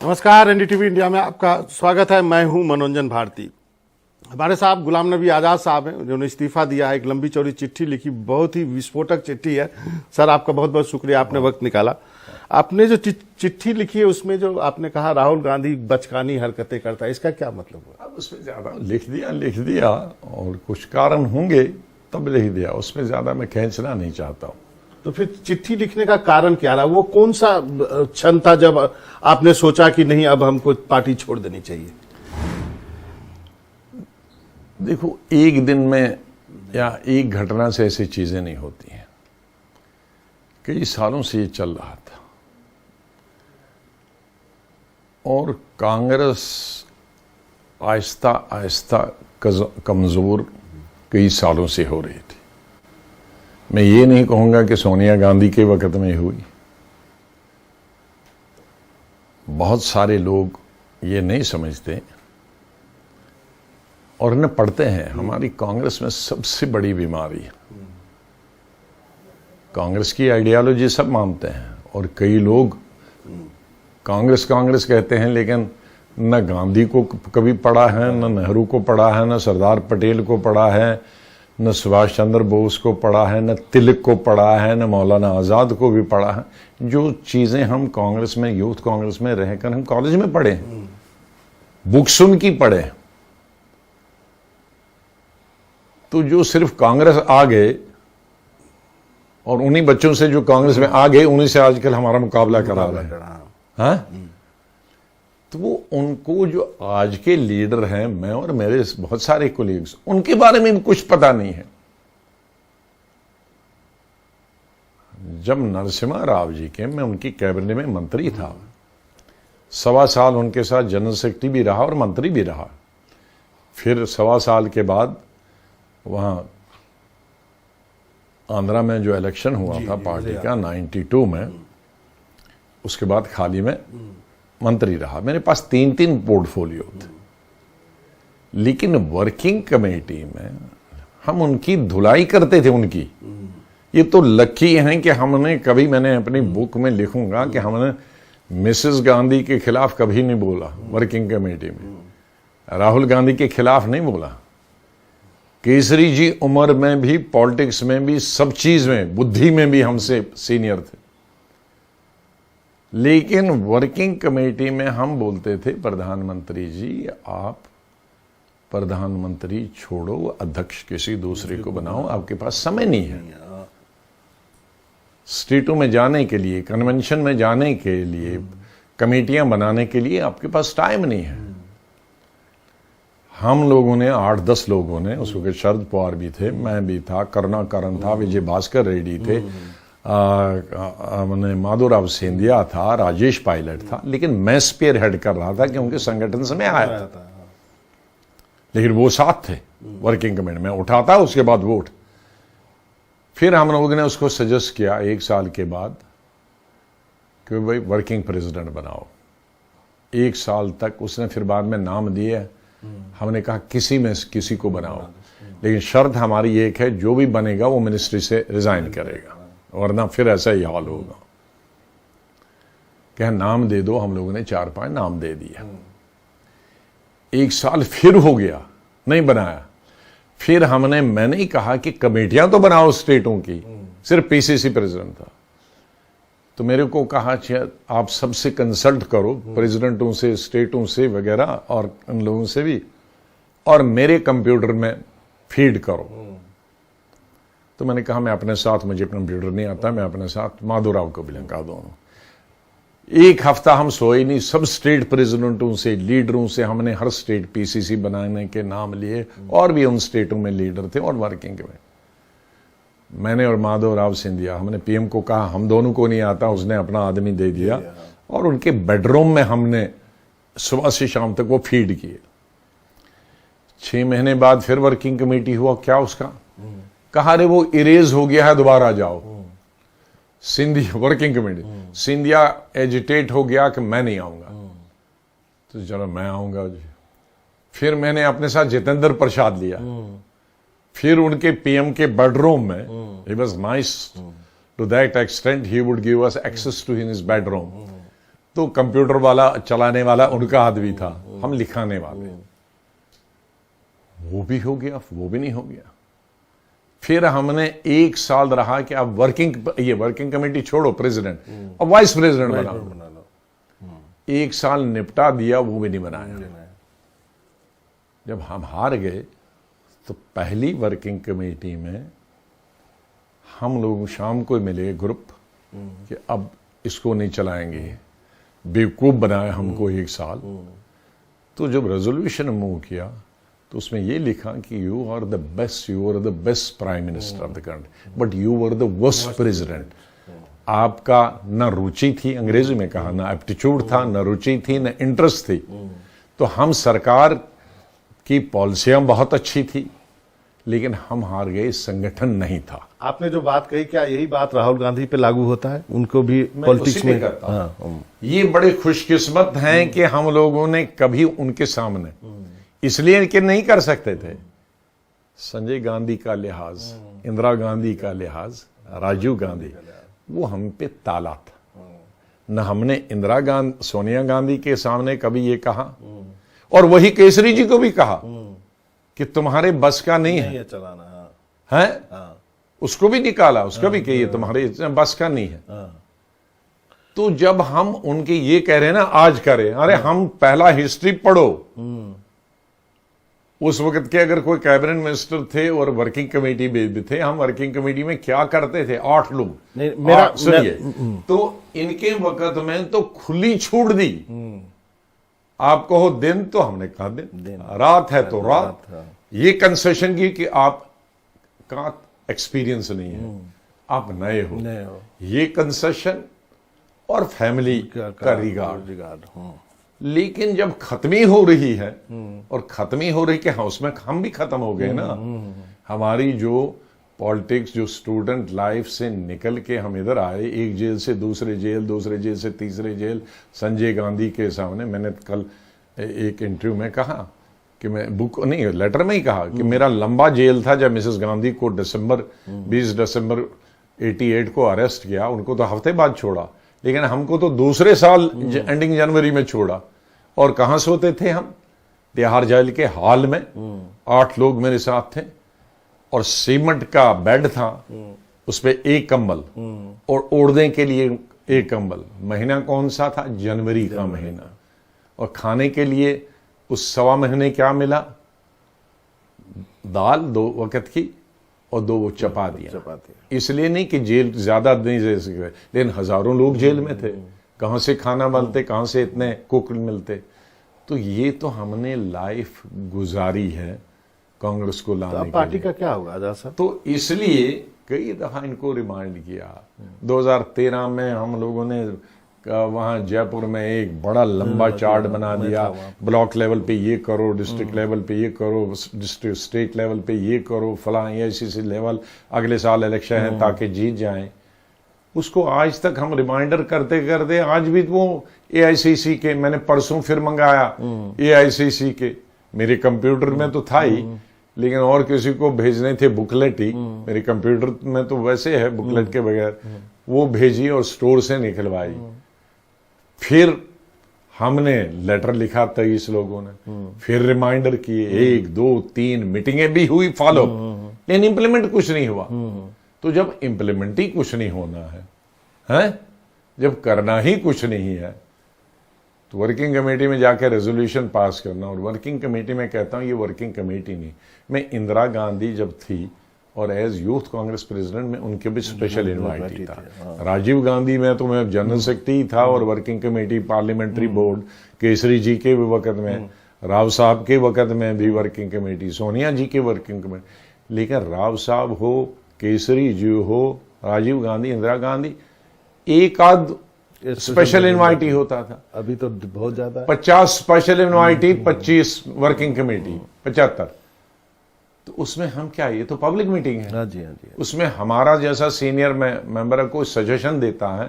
नमस्कार, NDTV India में आपका स्वागत है। मैं हूं मनोरंजन भारती। हमारे साहब गुलाम नबी आजाद साहब हैं, जिन्होंने इस्तीफा दिया है। एक लंबी चौड़ी चिट्ठी लिखी, बहुत ही विस्फोटक चिट्ठी है। सर, आपका बहुत बहुत शुक्रिया, आपने वक्त निकाला। आपने जो चिट्ठी लिखी है उसमें जो आपने कहा राहुल गांधी बचकानी हरकतें करता है, इसका क्या मतलब हुआ? अब उसमें ज्यादा लिख दिया और कुछ कारण होंगे तब लिख दिया, उसमें ज्यादा मैं खींचना नहीं चाहता हूँ। तो फिर चिट्ठी लिखने का कारण क्या रहा? वो कौन सा क्षण था जब आपने सोचा कि नहीं, अब हमको पार्टी छोड़ देनी चाहिए? देखो, एक दिन में या एक घटना से ऐसी चीजें नहीं होती हैं। कई सालों से ये चल रहा था और कांग्रेस आहिस्ता आहिस्ता कमजोर कई सालों से हो रही थी। मैं ये नहीं कहूंगा कि सोनिया गांधी के वक्त में हुई। बहुत सारे लोग ये नहीं समझते और इन्हें पढ़ते हैं। हमारी कांग्रेस में सबसे बड़ी बीमारी है, कांग्रेस की आइडियोलॉजी सब मानते हैं और कई लोग कांग्रेस कहते हैं, लेकिन न गांधी को कभी पढ़ा है, न नेहरू को पढ़ा है, न सरदार पटेल को पढ़ा है, न सुभाष चंद्र बोस को पढ़ा है, न तिलक को पढ़ा है, न मौलाना आजाद को भी पढ़ा है। जो चीजें हम कांग्रेस में, यूथ कांग्रेस में रहकर हम कॉलेज में पढ़े, बुक्स उनकी पढ़े, तो जो सिर्फ कांग्रेस आ गए और उन्हीं बच्चों से जो कांग्रेस में आ गए, उन्हीं से आजकल हमारा मुकाबला करा रहे हैं। हाँ? तो वो उनको जो आज के लीडर हैं, मैं और मेरे बहुत सारे कोलीग्स, उनके बारे में भी कुछ पता नहीं है। जब नरसिम्हा राव जी के, मैं उनकी कैबिनेट में मंत्री था, 1.25 साल उनके साथ जनरल सेक्रेटरी भी रहा और मंत्री भी रहा। फिर 1.25 साल के बाद वहां आंध्रा में जो इलेक्शन हुआ था पार्टी का 92 में, उसके बाद खाली में मंत्री रहा। मेरे पास 3 पोर्टफोलियो थे, लेकिन वर्किंग कमेटी में हम उनकी धुलाई करते थे उनकी। ये तो लकी हैं कि हमने कभी, मैंने अपनी बुक में लिखूंगा कि हमने मिसेस गांधी के खिलाफ कभी नहीं बोला वर्किंग कमेटी में, राहुल गांधी के खिलाफ नहीं बोला। केसरी जी उम्र में भी, पॉलिटिक्स में भी, सब चीज में, बुद्धि में भी हमसे सीनियर थे, लेकिन वर्किंग कमेटी में हम बोलते थे, प्रधानमंत्री जी आप प्रधानमंत्री छोड़ो, अध्यक्ष किसी दूसरे को बनाओ, आपके पास समय नहीं है। स्टेटों में जाने के लिए, कन्वेंशन में जाने के लिए, कमेटियां बनाने के लिए आपके पास टाइम नहीं है। हम लोगों ने 8-10 लोगों ने, उस वक्त शरद पवार भी थे, मैं भी था, करुणाकरन था, विजय भास्कर रेड्डी थे, माधोराव सिंधिया था, राजेश पायलट था, लेकिन मैं स्पीयर हेड कर रहा था कि उनके संगठन से मैं आया था, लेकिन वो साथ थे वर्किंग कमेटी में। उठाता उसके बाद वोट। फिर हम लोगों ने उसको सजेस्ट किया 1 साल के बाद कि भाई वर्किंग प्रेसिडेंट बनाओ। 1 साल तक उसने फिर बाद में नाम दिए, हमने कहा किसी में किसी को बनाओ, लेकिन शर्त हमारी एक है, जो भी बनेगा वो मिनिस्ट्री से रिजाइन करेगा, वरना फिर ऐसा ही हाल होगा। क्या नाम दे दो। हम लोगों ने 4-5 नाम दे दिया। 1 साल फिर हो गया, नहीं बनाया। फिर मैंने ही कहा कि कमेटियां तो बनाओ स्टेटों की, सिर्फ पीसीसी प्रेसिडेंट था। तो मेरे को कहा आप सबसे कंसल्ट करो, प्रेसिडेंटों से, स्टेटों से वगैरह, और उन लोगों से भी, और मेरे कंप्यूटर में फीड करो। तो मैंने कहा मैं अपने साथ, मुझे कंप्यूटर नहीं आता, मैं अपने साथ माधोराव को भी लगा दोनों। 1 हफ्ता हम सोए नहीं। सब स्टेट प्रेसिडेंटों से, लीडरों से हमने हर स्टेट पीसीसी बनाने के नाम लिए, और भी उन स्टेटों में लीडर थे और वर्किंग में। मैंने और माधोराव सिंधिया, हमने पीएम को कहा हम दोनों को नहीं आता, उसने अपना आदमी दे दिया, और उनके बेडरूम में हमने सुबह से शाम तक वो फीड किए। 6 महीने बाद फिर वर्किंग कमेटी हुआ। क्या उसका? कहा रे वो इरेज हो गया है, दोबारा जाओ। Scindia working committee, Scindia agitate हो गया कि मैं नहीं आऊंगा, तो चलो मैं आऊंगा जी। फिर मैंने अपने साथ जितेंद्र प्रसाद लिया, फिर उनके पीएम के बेडरूम में, he was nice to that extent, he would give us access to his bedroom। तो कंप्यूटर वाला चलाने वाला उनका आदमी था, हम लिखाने वाले। वो भी हो गया, वो भी नहीं हो गया। फिर हमने 1 साल रहा कि अब वर्किंग कमेटी छोड़ो, प्रेसिडेंट और वाइस प्रेसिडेंट बना लो। 1 साल निपटा दिया, वो भी नहीं बनाया। जब हम हार गए तो पहली वर्किंग कमेटी में हम लोग शाम को मिले ग्रुप कि अब इसको नहीं चलाएंगे, बेवकूफ बनाया हमको 1 साल। तो जब रेजोल्यूशन मूव किया तो उसमें ये लिखा कि you are the best prime minister of the country, but you were the worst president. आपका न रुचि थी, अंग्रेजी में कहा, ना एप्टीट्यूड था, न रुचि थी, न इंटरेस्ट थी। तो हम सरकार की पॉलिसियां बहुत अच्छी थी, लेकिन हम हार गए, संगठन नहीं था। आपने जो बात कही, क्या यही बात राहुल गांधी पे लागू होता है? उनको भी पॉलिटिक्स में करता। हाँ, ये बड़े खुशकिस्मत हैं कि हम लोगों ने कभी उनके सामने, इसलिए कि नहीं कर सकते थे, संजय गांधी का लिहाज, इंदिरा गांधी का लिहाज, राजीव गांधी, वो हम पे ताला था। न हमने सोनिया गांधी के सामने कभी ये कहा, और वही केसरी जी को भी कहा कि तुम्हारे बस का नहीं है चलाना। है, उसको भी निकाला, उसको भी कहिए तुम्हारे बस का नहीं है। तो जब हम उनके ये कह रहे हैं ना आज करें, अरे हम पहला हिस्ट्री पढ़ो। उस वक्त के अगर कोई कैबिनेट मिनिस्टर थे और वर्किंग कमेटी भी थे, हम वर्किंग कमेटी में क्या करते थे? 8 लोग। सुनिए, तो इनके वक्त में तो खुली छूट दी। आप कहो दिन, तो हमने कहा दिन, रात है तो रात। ये कंसेशन की कि आप का एक्सपीरियंस नहीं है, आप नए हो, ये कंसेशन और फैमिली का रिगार्ड। लेकिन जब खत्मी हो रही है, और खत्मी हो रही कि हाँ, उसमें हम भी खत्म हो गए ना। हमारी जो पॉलिटिक्स, जो स्टूडेंट लाइफ से निकल के हम इधर आए, एक जेल से दूसरे जेल, दूसरे जेल से तीसरे जेल, संजय गांधी के सामने। मैंने कल एक इंटरव्यू में कहा कि मैं लेटर में ही कहा कि मेरा लंबा जेल था जब मिसेस गांधी को 20 दिसंबर 88 को अरेस्ट किया। उनको तो हफ्ते बाद छोड़ा, लेकिन हमको तो दूसरे साल एंडिंग जनवरी में छोड़ा। और कहां सोते थे हम? तिहाड़ जेल के हॉल में। 8 लोग मेरे साथ थे, और सीमेंट का बेड था, उस पे 1 कंबल, और ओढ़ने के लिए 1 कंबल। महीना कौन सा था? जनवरी का महीना। और खाने के लिए उस 1.25 महीने क्या मिला? दाल 2 वक्त की और 2 चपातियां। इसलिए नहीं कि जेल ज्यादा नहीं दे सके, लेकिन हजारों लोग जेल में थे, कहां से खाना बनते, कहां से इतने कुक मिलते। तो ये तो हमने लाइफ गुजारी है कांग्रेस को लाने के पार्टी का क्या होगा आजाद साहब? तो इसलिए कई दफा इनको रिमाइंड किया। 2013 में हम लोगों ने वहां जयपुर में एक बड़ा लंबा चार्ट बना दिया, ब्लॉक लेवल पे ये करो, डिस्ट्रिक्ट लेवल पे ये करो, डिस्ट्रिक्ट स्टेट लेवल पे ये करो, फलां AICC लेवल, अगले साल इलेक्शन है ताकि जीत जाएं। उसको आज तक हम रिमाइंडर करते करते, आज भी वो AICC के, मैंने परसों फिर मंगाया AICC के, मेरे कंप्यूटर में तो था ही, लेकिन और किसी को भेजने थे बुकलेट ही, मेरे कंप्यूटर में तो वैसे है बुकलेट के बगैर, वो भेजी और स्टोर से निकलवाई। फिर हमने लेटर लिखा 23 लोगों ने, फिर रिमाइंडर किए, 1 2 3 मीटिंगें भी हुई फॉलो, लेकिन इंप्लीमेंट कुछ नहीं हुआ। तो जब इंप्लीमेंट ही कुछ नहीं होना है, जब करना ही कुछ नहीं है, तो वर्किंग कमेटी में जाकर रेजोल्यूशन पास करना। और वर्किंग कमेटी में कहता हूं ये वर्किंग कमेटी नहीं, मैं इंदिरा गांधी जब थी और एज यूथ कांग्रेस प्रेसिडेंट में उनके भी स्पेशल इन्वाइटी था। राजीव गांधी में तो मैं जनरल सेक्रेटरी था, और working committee, parliamentary board, Kesri ji के वक्त में, राव साहब के वक्त में भी वर्किंग कमेटी, सोनिया जी के वर्किंग कमेटी। लेकिन राव साहब हो, केसरी जी हो, राजीव गांधी, इंदिरा गांधी, एक आध स्पेशल इन्वाइटी होता था। अभी तो बहुत ज्यादा 50 स्पेशल इन्वाइटी, 25 वर्किंग कमेटी, 75। तो उसमें हम क्या, ये तो पब्लिक मीटिंग है। हाँ जी। उसमें हमारा जैसा सीनियर मेंबर कोई सजेशन देता है,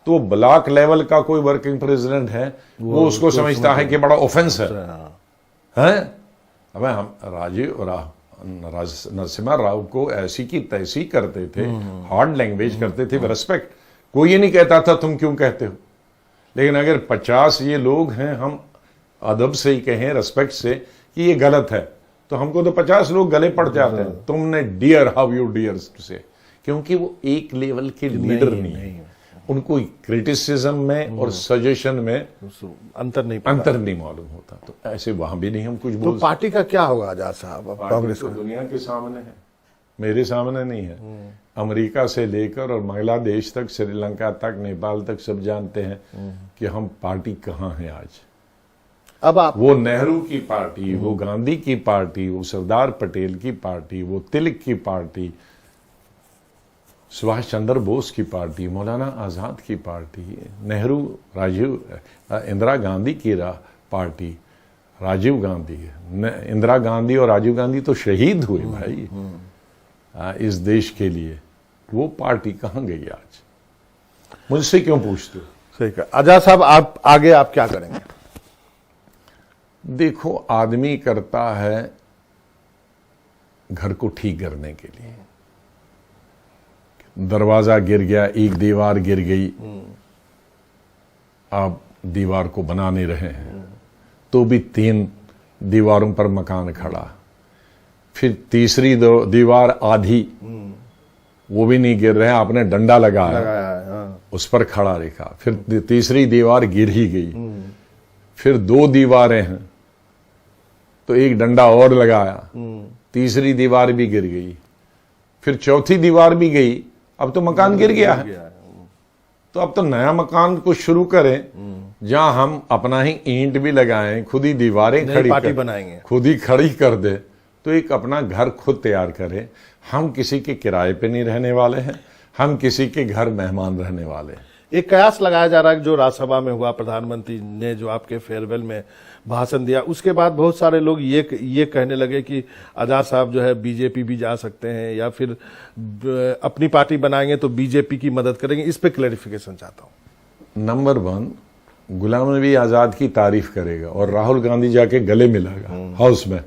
तो ब्लॉक लेवल का कोई वर्किंग प्रेसिडेंट है, वो उसको समझता है कि बड़ा ऑफेंस है। अब हम नरसिम्हा राव को ऐसी की तैसी करते थे, हार्ड लैंग्वेज करते थे, रिस्पेक्ट। कोई ये नहीं कहता था तुम क्यों कहते हो, लेकिन अगर 50 ये लोग हैं, हम अदब से ही कहें, रेस्पेक्ट से कि ये गलत है, तो हमको तो 50 लोग गले पड़ जाते हैं। तुमने डियर, हाउ यू डियर से, क्योंकि वो एक लेवल के लीडर नहीं है। उनको क्रिटिसिज्म में और सजेशन में अंतर नहीं मालूम होता। तो ऐसे वहां भी नहीं हम कुछ तो बोल पार्टी का क्या होगा आजाद साहब? अब कांग्रेस तो का दुनिया के सामने है, मेरे सामने नहीं है। अमेरिका से लेकर और बांग्लादेश तक, श्रीलंका तक, नेपाल तक सब जानते हैं कि हम पार्टी कहाँ है आज। अब आप वो नेहरू की पार्टी, वो गांधी की पार्टी, वो सरदार पटेल की पार्टी, वो तिलक की पार्टी, सुभाष चंद्र बोस की पार्टी, मौलाना आजाद की पार्टी, नेहरू, इंदिरा गांधी की पार्टी, राजीव गांधी, इंदिरा गांधी और राजीव गांधी तो शहीद हुए भाई इस देश के लिए। वो पार्टी कहाँ गई आज? मुझसे क्यों पूछते हो? सही कहा आजाद साहब। आप आगे आप क्या करेंगे? देखो, आदमी करता है घर को ठीक करने के लिए। दरवाजा गिर गया, एक दीवार गिर गई, आप दीवार को बना नहीं रहे हैं, तो भी 3 दीवारों पर मकान खड़ा। फिर तीसरी दीवार आधी, वो भी नहीं गिर रहे, आपने डंडा लगाया उस पर खड़ा रखा। फिर तीसरी दीवार गिर ही गई। फिर 2 दीवारें हैं, तो एक डंडा और लगाया, तीसरी दीवार भी गिर गई। फिर चौथी दीवार भी गई, अब तो मकान गिर गया है। तो अब तो नया मकान को शुरू करें, जहां हम अपना ही ईंट भी लगाएं, खुद ही दीवारें खड़ी पार्टी बनाएंगे, खुद ही खड़ी कर दे, तो एक अपना घर खुद तैयार करें। हम किसी के किराए पे नहीं रहने वाले हैं, हम किसी के घर मेहमान रहने वाले हैं। एक कयास लगाया जा रहा है जो राज्यसभा में हुआ, प्रधानमंत्री ने जो आपके फेयरवेल में भाषण दिया, उसके बाद बहुत सारे लोग ये कहने लगे कि आजाद साहब जो है बीजेपी भी जा सकते हैं या फिर अपनी पार्टी बनाएंगे तो बीजेपी की मदद करेंगे। इस पे क्लैरिफिकेशन चाहता हूं। नंबर 1, गुलाम नबी आजाद की तारीफ करेगा और राहुल गांधी जाके गले मिलागा हाउस में,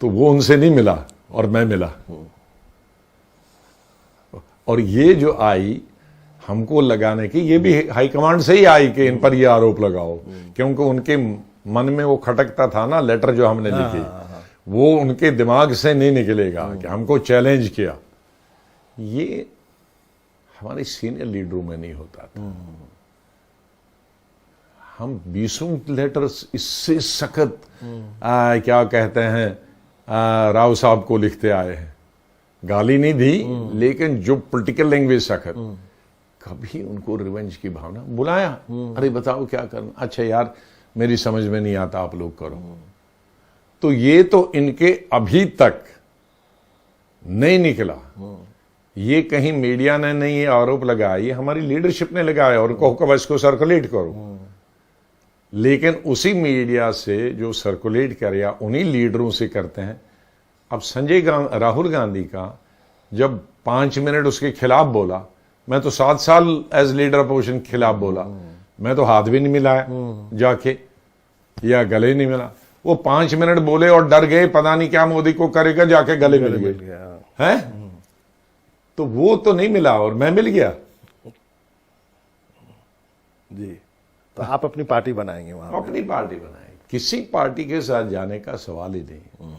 तो वो उनसे नहीं मिला और मैं मिला। और ये जो आई हमको लगाने की, ये भी हाईकमांड से ही आई कि इन पर ये आरोप लगाओ, क्योंकि उनके मन में वो खटकता था ना, लेटर जो हमने लिखी, वो उनके दिमाग से नहीं निकलेगा कि हमको चैलेंज किया। ये हमारे सीनियर लीडरों में नहीं होता था। हम 20 लेटर्स इससे सख्त क्या कहते हैं राव साहब को लिखते आए हैं। गाली नहीं दी, लेकिन जो पॉलिटिकल लैंग्वेज सख्त, कभी उनको रिवेंज की भावना। बुलाया, अरे बताओ क्या करना, अच्छा यार मेरी समझ में नहीं आता, आप लोग करो। तो ये तो इनके अभी तक नहीं निकला। ये कहीं मीडिया ने नहीं ये आरोप लगाया, ये हमारी लीडरशिप ने लगाया और कहो इसको सर्कुलेट करो। लेकिन उसी मीडिया से जो सर्कुलेट कर या उन्हीं लीडरों से करते हैं। अब राहुल गांधी का जब 5 मिनट उसके खिलाफ बोला, मैं तो 7 साल एज लीडर अपोजिशन खिलाफ बोला, मैं तो हाथ भी नहीं मिलाया जाके या गले नहीं मिला। वो 5 मिनट बोले और डर गए, पता नहीं क्या मोदी को करेगा, जाके गले मिल गए हैं। तो वो तो नहीं मिला और मैं मिल गया जी। तो आप अपनी पार्टी बनाएंगे वहां? अपनी पार्टी बनाएंगे, किसी पार्टी के साथ जाने का सवाल ही नहीं।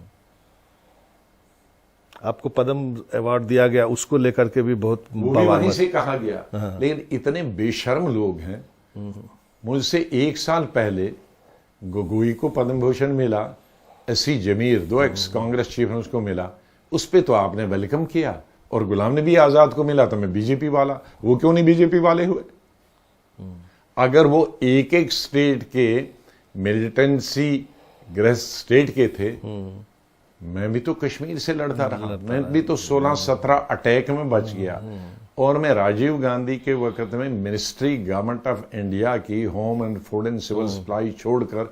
आपको पद्म अवार्ड दिया गया, उसको लेकर के भी बहुत वहीं से कहा गया। लेकिन इतने बेशर्म लोग हैं। मुझसे 1 साल पहले गोगोई को पद्म भूषण मिला, एससी जमीर 2 एक्स कांग्रेस चीफ हैं उसको मिला, उस पे तो आपने वेलकम किया। और गुलाम नबी आजाद को मिला तो मैं बीजेपी वाला, वो क्यों नहीं बीजेपी वाले हुए? अगर वो एक एक स्टेट के मिलिटेंसी ग्रस्त स्टेट के थे, मैं भी तो कश्मीर से लड़ता रहा, मैं भी तो 16-17 अटैक में बच गया। और मैं राजीव गांधी के वक्त में मिनिस्ट्री गवर्नमेंट ऑफ इंडिया की home and food and civil supply छोड़कर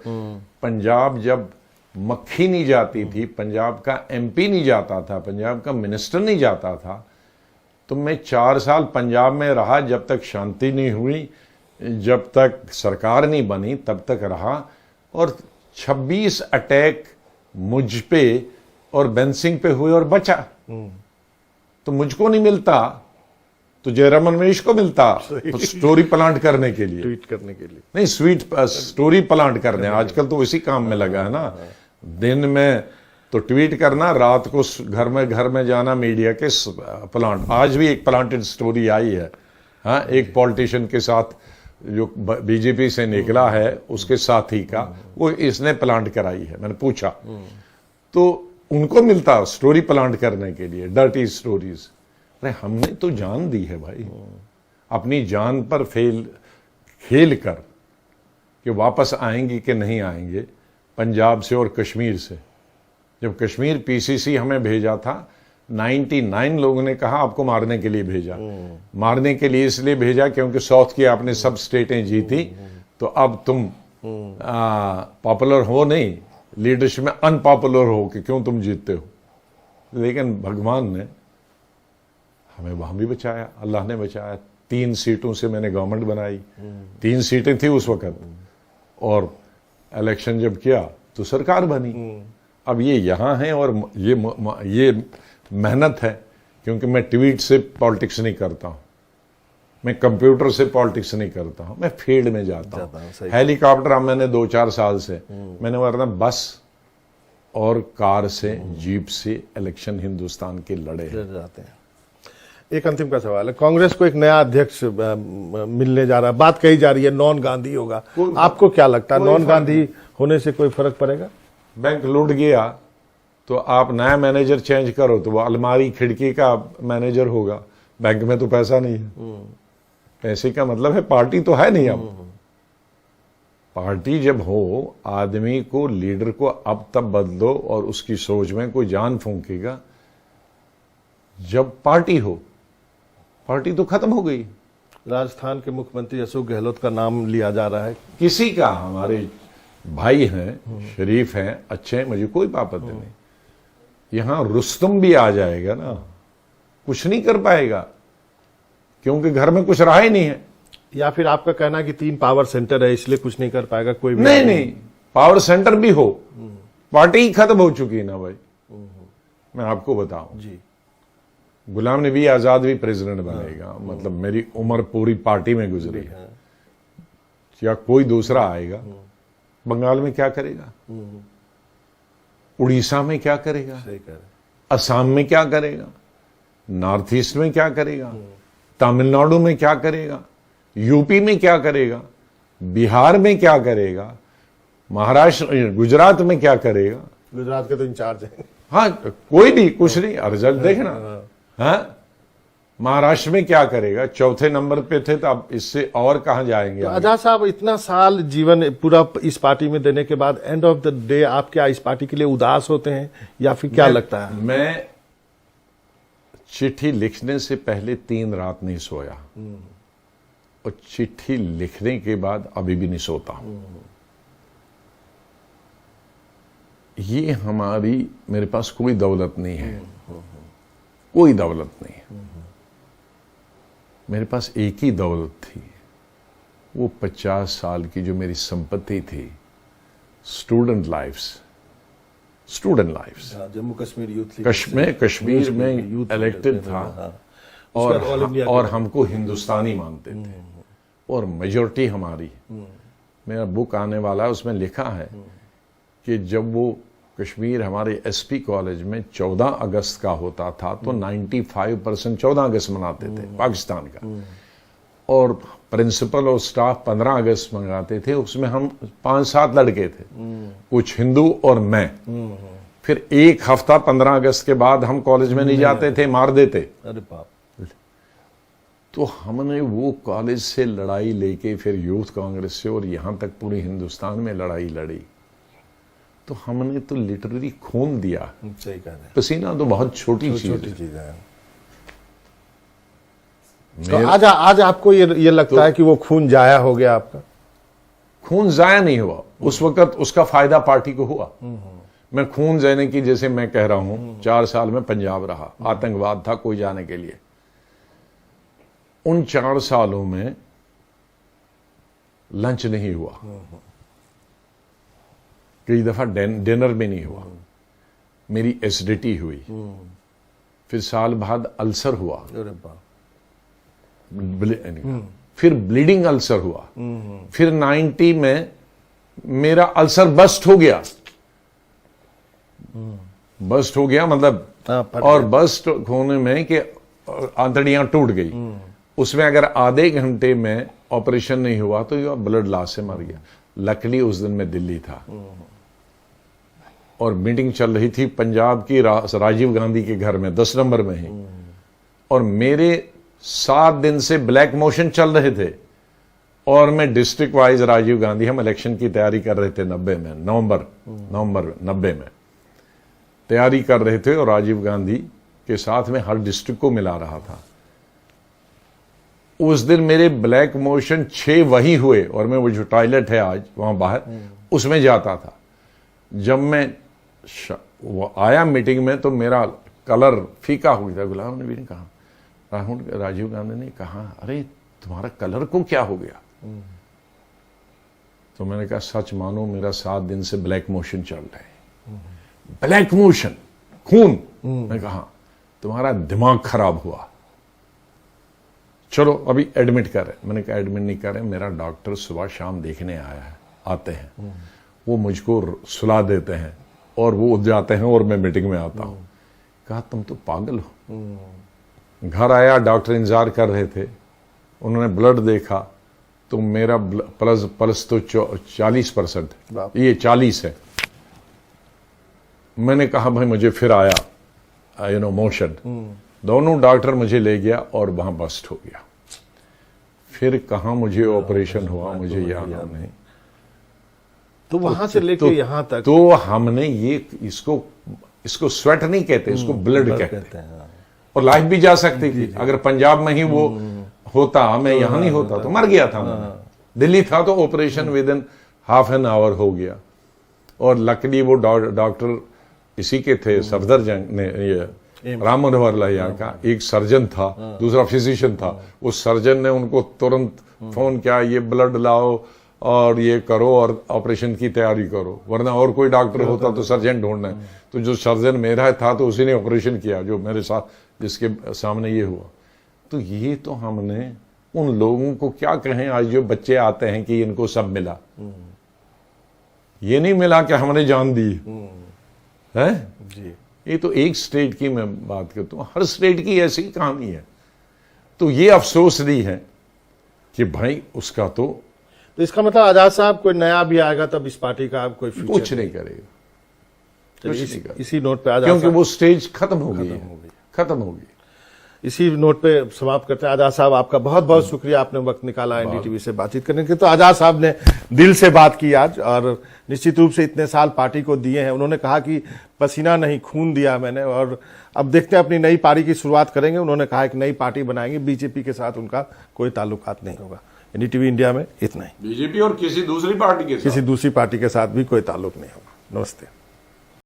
पंजाब जब मक्खी नहीं जाती थी, पंजाब का एमपी नहीं जाता था, पंजाब का मिनिस्टर नहीं जाता था, तो मैं 4 साल पंजाब में रहा। जब तक शांति नहीं हुई, जब तक सरकार नहीं बनी, तब तक रहा। और 26 अटैक मुझ पे और बेंसिंग पे हुए और बचा। तो मुझको नहीं मिलता तो जयराम रमेश को मिलता स्टोरी प्लांट करने के लिए, ट्वीट करने के लिए। नहीं स्टोरी प्लांट करने। आजकल तो इसी काम में लगा है ना, दिन में तो ट्वीट करना, रात को घर में जाना मीडिया के प्लांट। आज भी एक प्लांटेड स्टोरी आई है, हाँ, एक पॉलिटिशियन के साथ जो बीजेपी से निकला है उसके साथी का, वो इसने प्लांट कराई है। मैंने पूछा तो उनको मिलता स्टोरी प्लांट करने के लिए, डर्टी स्टोरीज। अरे हमने तो जान दी है भाई, अपनी जान पर खेल कर कि वापस आएंगे कि नहीं आएंगे पंजाब से और कश्मीर से। जब कश्मीर पीसीसी हमें भेजा था, 99 लोगों ने कहा आपको मारने के लिए भेजा। मारने के लिए इसलिए भेजा क्योंकि साउथ की आपने सब स्टेटें जीती, तो अब तुम पॉपुलर हो नहीं, लीडरशिप में अनपॉपुलर हो कि क्यों तुम जीतते हो। लेकिन भगवान ने हमें वहां भी बचाया, अल्लाह ने बचाया। 3 सीटों से मैंने गवर्नमेंट बनाई, 3 सीटें थी उस वक्त, और इलेक्शन जब किया तो सरकार बनी। अब ये यहां है और ये मेहनत है, क्योंकि मैं ट्वीट से पॉलिटिक्स नहीं करता हूं, मैं कंप्यूटर से पॉलिटिक्स नहीं करता हूं, मैं फील्ड में जाता हूं। हेलीकॉप्टर अब मैंने 2-4 साल से मैंने वरना बस और कार से, जीप से इलेक्शन हिंदुस्तान के लड़े जाते हैं। एक अंतिम का सवाल है, कांग्रेस को एक नया अध्यक्ष मिलने जा रहा है, बात कही जा रही है नॉन गांधी होगा। आपको क्या लगता है, नॉन गांधी होने से कोई फर्क पड़ेगा? बैंक लूट गया तो आप नया मैनेजर चेंज करो तो वो अलमारी खिड़की का मैनेजर होगा। बैंक में तो पैसा नहीं है। पैसे का मतलब है पार्टी तो है नहीं। अब पार्टी जब हो, आदमी को, लीडर को अब तब बदलो और उसकी सोच में कोई जान फूंकेगा जब पार्टी हो। पार्टी तो खत्म हो गई। राजस्थान के मुख्यमंत्री अशोक गहलोत का नाम लिया जा रहा है। किसी का, हमारे भाई हैं, शरीफ हैं, अच्छे हैं, मुझे कोई पापत नहीं। यहां रुस्तम भी आ जाएगा ना, कुछ नहीं कर पाएगा, क्योंकि घर में कुछ रहा ही नहीं है। या फिर आपका कहना है कि 3 पावर सेंटर है इसलिए कुछ नहीं कर पाएगा कोई भी? नहीं, पावर सेंटर भी हो, पार्टी ही खत्म हो चुकी है ना भाई। मैं आपको बताऊं जी, गुलाम नबी आजाद भी प्रेसिडेंट बनेगा, मतलब मेरी उम्र पूरी पार्टी में गुजरी है। या कोई दूसरा आएगा, बंगाल में क्या करेगा, उड़ीसा में क्या करेगा, सही कह रहे हैं। असम में क्या करेगा, नॉर्थ ईस्ट में क्या करेगा, तमिलनाडु में क्या करेगा, यूपी में क्या करेगा, बिहार में क्या करेगा, महाराष्ट्र, गुजरात में क्या करेगा। गुजरात के तो इंचार्ज हैं। हाँ, कोई भी कुछ नहीं, रिजल्ट देखना। हाँ, महाराष्ट्र में क्या करेगा, चौथे नंबर पे थे, तो अब इससे और कहां जाएंगे। तो आजाद साहब, इतना साल जीवन पूरा इस पार्टी में देने के बाद एंड ऑफ द डे आप क्या इस पार्टी के लिए उदास होते हैं या फिर क्या लगता है? मैं चिट्ठी लिखने से पहले 3 रात नहीं सोया, और चिट्ठी लिखने के बाद अभी भी नहीं सोता हूं। ये हमारी, मेरे पास कोई दौलत नहीं है, कोई दौलत नहीं है। मेरे पास एक ही दौलत थी, वो 50 साल की जो मेरी संपत्ति थी, student lifes. Jammu Kashmir youth Kashmir में इलेक्टेड था, और हमको हिंदुस्तानी मानते थे, और मेजॉरिटी हमारी। मेरा बुक आने वाला है, उसमें लिखा है कि जब वो कश्मीर हमारे एसपी कॉलेज में 14 अगस्त का होता था तो 95% 14 अगस्त मनाते थे पाकिस्तान का, और प्रिंसिपल और स्टाफ 15 अगस्त मनाते थे। उसमें हम 5-7 लड़के थे, कुछ हिंदू और मैं। फिर एक हफ्ता 15 अगस्त के बाद हम कॉलेज में नहीं जाते थे, मार देते। अरे बाप। तो हमने वो कॉलेज से लड़ाई लेके फिर यूथ कांग्रेस से और यहां तक पूरे हिंदुस्तान में लड़ाई लड़ी। तो हमने तो लिटरली खून दिया। सही कह रहे हैं। पसीना तो बहुत छोटी चीज है। तो आज आपको ये लगता है कि वो खून जाया हो गया? आपका खून जाया नहीं हुआ, उस वक्त उसका फायदा पार्टी को हुआ। मैं खून देने की, जैसे मैं कह रहा हूं, 4 साल में पंजाब रहा, आतंकवाद था कोई जाने के लिए। उन 4 सालों में लंच नहीं हुआ, कई दफा डिनर में नहीं हुआ, मेरी एसिडिटी हुई, फिर साल बाद अल्सर हुआ। फिर ब्लीडिंग अल्सर हुआ, फिर 90 में मेरा अल्सर बस्ट हो गया, बस्ट हो गया मतलब, और बस्ट होने में कि आंतड़ियां टूट गई, उसमें अगर आधे घंटे में ऑपरेशन नहीं हुआ तो ये ब्लड लॉस से मर गया। लकली उस दिन मैं दिल्ली था और मीटिंग चल रही थी पंजाब की राजीव गांधी के घर में 10 नंबर में ही, और मेरे 7 दिन से ब्लैक मोशन चल रहे थे, और मैं डिस्ट्रिक्ट वाइज राजीव गांधी, हम इलेक्शन की तैयारी कर रहे थे 90 में, नवंबर 90 में तैयारी कर रहे थे, और राजीव गांधी के साथ में हर डिस्ट्रिक्ट को मिला रहा था। उस दिन मेरे ब्लैक मोशन 6 वही हुए, और मैं वो जो टॉयलेट है आज वहां बाहर उसमें जाता था। जब मैं वो आया मीटिंग में तो मेरा कलर फीका हो गया। गुलाम नबी ने कहा, राजीव गांधी ने कहा, अरे तुम्हारा कलर को क्या हो गया? तो मैंने कहा, सच मानो मेरा 7 दिन से ब्लैक मोशन चल रहे हैं। ब्लैक मोशन, खून। मैंने कहा, तुम्हारा दिमाग खराब हुआ, चलो अभी एडमिट करें। मैंने कहा, एडमिट नहीं करें, मेरा डॉक्टर सुबह शाम देखने आते हैं, वो मुझको सुला देते हैं और वो उठ जाते हैं और मैं मीटिंग में आता हूं। कहा, तुम तो पागल हो। घर आया, डॉक्टर इंतजार कर रहे थे, उन्होंने ब्लड देखा तो मेरा पल्स तो 40% ये 40 है। मैंने कहा, भाई मुझे फिर आया मोशन। दोनों डॉक्टर मुझे ले गया और वहां बस्ट हो गया। फिर कहां मुझे ऑपरेशन हुआ मुझे याद नहीं। तो वहां से लेके यहां तक तो हमने ये इसको स्वेट नहीं कहते, इसको ब्लड कहते हैं। और लाइफ भी जा सकती थी। अगर पंजाब में ही वो होता, मैं यहां नहीं होता तो मर गया था। दिल्ली था तो operation with in half an hour हो गया। और लकली वो डॉक्टर इसी के थे, सफदरजंग ने, ये राम मनोहर लोहिया का एक सर्जन था, दूसरा फिजिशियन था। उस सर्जन ने उनको तुरंत फोन किया, ये ब्लड लाओ और ये करो और ऑपरेशन की तैयारी करो, वरना और कोई डॉक्टर होता तो सर्जन ढूंढना है। तो जो सर्जन मेरा था तो उसी ने ऑपरेशन किया, जो मेरे साथ, जिसके सामने ये हुआ। तो ये तो हमने उन लोगों को क्या कहें, आज जो बच्चे आते हैं कि इनको सब मिला, ये नहीं मिला कि हमने जान दी है जी। ये तो एक स्टेट की मैं बात करता हूं, हर स्टेट की ऐसी कहानी है। तो ये अफसोस नहीं है कि भाई उसका तो इसका मतलब आजाद साहब कोई नया भी आएगा तब इस पार्टी का आप कोई फ्यूचर कुछ नहीं करेगा, इसी नोट पे आजाद, क्योंकि वो स्टेज खत्म हो गई। इसी नोट पे समाप्त करते हैं। आजाद साहब, आपका बहुत बहुत शुक्रिया, आपने वक्त निकाला एनडीटीवी से बातचीत करने के। तो आजाद साहब ने दिल से बात की आज, और निश्चित रूप से इतने साल पार्टी को दिए हैं। उन्होंने कहा कि पसीना नहीं खून दिया मैंने, और अब देखते हैं अपनी नई पारी की शुरुआत करेंगे। उन्होंने कहा एक नई पार्टी बनाएंगे, बीजेपी के साथ उनका कोई ताल्लुकात नहीं होगा। एनडीटीवी इंडिया में इतना ही। बीजेपी और किसी दूसरी पार्टी के साथ भी कोई ताल्लुक नहीं होगा। नमस्ते।